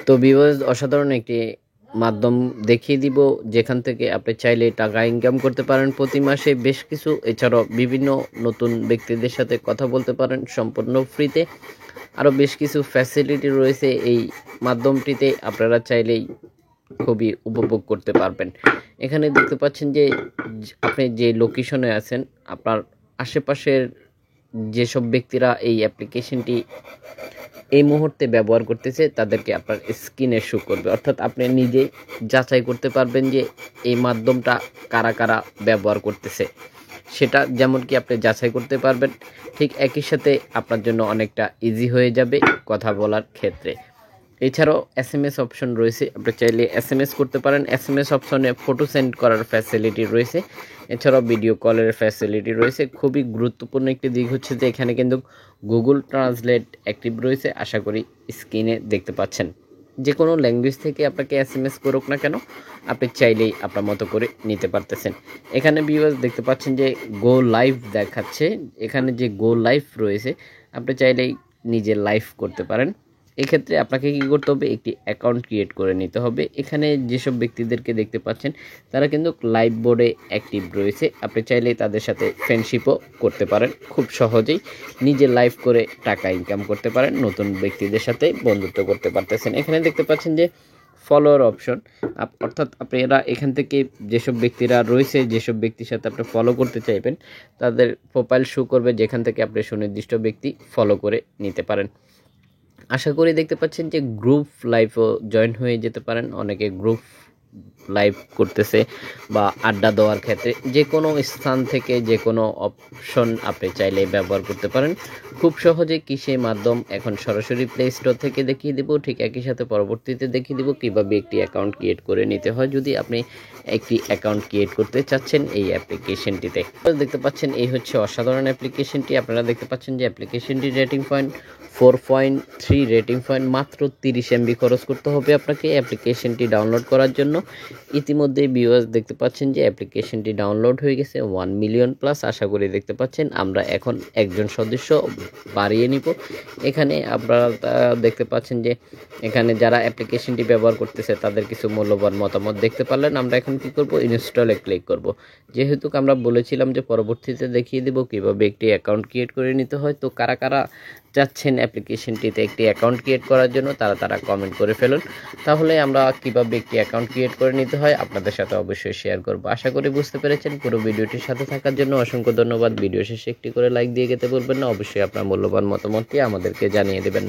তো ভিউয়ার্স অসাধারণ একটি মাধ্যম দেখিয়ে দিব যেখান থেকে আপনি চাইলে টাকা ইনকাম করতে পারেন প্রতি মাসে বেশ কিছু, এছাড়াও বিভিন্ন নতুন ব্যক্তিদের সাথে কথা বলতে পারেন সম্পূর্ণ ফ্রিতে। আরও বেশ কিছু ফ্যাসিলিটি রয়েছে এই মাধ্যমটিতে, আপনারা চাইলেই খুবই উপভোগ করতে পারবেন। এখানে দেখতে পাচ্ছেন যে আপনি যে লোকেশনে আছেন আপনার আশেপাশের যেসব ব্যক্তিরা এই অ্যাপ্লিকেশনটি এই মুহূর্তে ব্যবহার করতেছে তাদেরকে আপনার স্ক্রিনে শো করবে, অর্থাৎ আপনি নিজে যাচাই করতে পারবেন যে এই মাধ্যমটা কারা কারা ব্যবহার করতেছে, সেটা যেমন কি আপনি যাচাই করতে পারবেন, ঠিক একই সাথে আপনার জন্য অনেকটা ইজি হয়ে যাবে কথা বলার ক্ষেত্রে। এছাড়াও SMS অপশন রয়েছে, আপনি চাইলে SMS করতে পারেন। SMS অপশনে ফটো সেন্ড করার ফ্যাসিলিটি রয়েছে, এছাড়াও ভিডিও কলের ফ্যাসিলিটি রয়েছে। খুবই গুরুত্বপূর্ণ একটি দিক হচ্ছে যে এখানে কিন্তু গুগল ট্রান্সলেট অ্যাক্টিভ রয়েছে, আশা করি স্ক্রিনে দেখতে পাচ্ছেন। যে কোনো ল্যাঙ্গুয়েজ থেকে আপনাকে SMS করুক না কেন আপনি চাইলেই আপনার মতো করে নিতে পারতেছেন। এখানে ভিউয়ার্স দেখতে পাচ্ছেন যে গো লাইভ দেখাচ্ছে, এখানে যে গো লাইভ রয়েছে আপনি চাইলেই নিজে লাইভ করতে পারেন। এক্ষেত্রে আপনাকে কী করতে হবে, একটি অ্যাকাউন্ট ক্রিয়েট করে নিতে হবে। এখানে যেসব ব্যক্তিদেরকে দেখতে পাচ্ছেন তারা কিন্তু লাইভ বোর্ডে অ্যাক্টিভ রয়েছে, আপনি চাইলে তাদের সাথে ফ্রেন্ডশিপও করতে পারেন, খুব সহজেই নিজে লাইভ করে টাকা ইনকাম করতে পারেন, নতুন ব্যক্তিদের সাথে বন্ধুত্ব করতে পারতেছেন। এখানে দেখতে পাচ্ছেন যে ফলোয়ার অপশন, অর্থাৎ আপনারা এখান থেকে যেসব ব্যক্তিরা রয়েছে, যেসব ব্যক্তির সাথে আপনি ফলো করতে চাইবেন তাদের প্রোফাইল শো করবে, যেখান থেকে আপনি সুনির্দিষ্ট ব্যক্তি ফলো করে নিতে পারেন। আশা করি দেখতে পাচ্ছেন যে গ্রুপ লাইভও জয়েন হয়ে যেতে পারেন, অনেকে গ্রুপ লাইভ করতেছে বা আড্ডা দেওয়ার ক্ষেত্রে যে কোনো স্থান থেকে যে কোনো অপশন আপনি চাইলে ব্যবহার করতে পারেন খুব সহজে। কি সেই মাধ্যম এখন সরাসরি প্লে স্টোর থেকে দেখিয়ে দেবো, ঠিক একই সাথে পরবর্তীতে দেখিয়ে দেবো কীভাবে একটি অ্যাকাউন্ট ক্রিয়েট করে নিতে হয় যদি আপনি একটি অ্যাকাউন্ট ক্রিয়েট করতে চাচ্ছেন এই অ্যাপ্লিকেশনটিতে। দেখতে পাচ্ছেন এই হচ্ছে অসাধারণ অ্যাপ্লিকেশনটি। আপনারা দেখতে পাচ্ছেন যে অ্যাপ্লিকেশনটি রেটিং পয়েন্ট 4.3 রেটিং পয়েন্ট, মাত্র 30 MB খরচ করতে হবে আপনাকে অ্যাপ্লিকেশনটি ডাউনলোড করার জন্য। ইতিমধ্যে ভিউয়ার্স দেখতে পাচ্ছেন যে অ্যাপ্লিকেশনটি ডাউনলোড হয়ে গেছে 1 মিলিয়ন প্লাস। আশা করি দেখতে পাচ্ছেন আমরা এখন একজন সদস্য বাড়িয়ে নিব। এখানে আপনারা দেখতে পাচ্ছেন যে এখানে যারা অ্যাপ্লিকেশনটি ব্যবহার করতেছে তাদের কিছু মূল্যবান মতামত দেখতে পারলেন। আমরা এখন কি করব, ইনস্টলে ক্লিক করব। যেহেতু আমরা বলেছিলাম যে পরবর্তীতে দেখিয়ে দেব কিভাবে একটি অ্যাকাউন্ট ক্রিয়েট করে নিতে হয়, তো কারা কারা চাচ্ছেন অ্যাপ্লিকেশনটিতে একটি অ্যাকাউন্ট ক্রিয়েট করার জন্য তারা কমেন্ট করে ফেলুন, তাহলে আমরা কিভাবে একটি অ্যাকাউন্ট ক্রিয়েট করে নিতে হয় আপনাদের সাথে অবশ্যই শেয়ার করব। আশা করি বুঝতে পেরেছেন। পুরো ভিডিওটির সাথে থাকার জন্য অসংখ্য ধন্যবাদ। ভিডিও শেষে একটি করে লাইক দিয়ে যেতে বলবেন না, অবশ্যই আপনার মূল্যবান মতামতটি আমাদেরকে জানিয়ে দেবেন।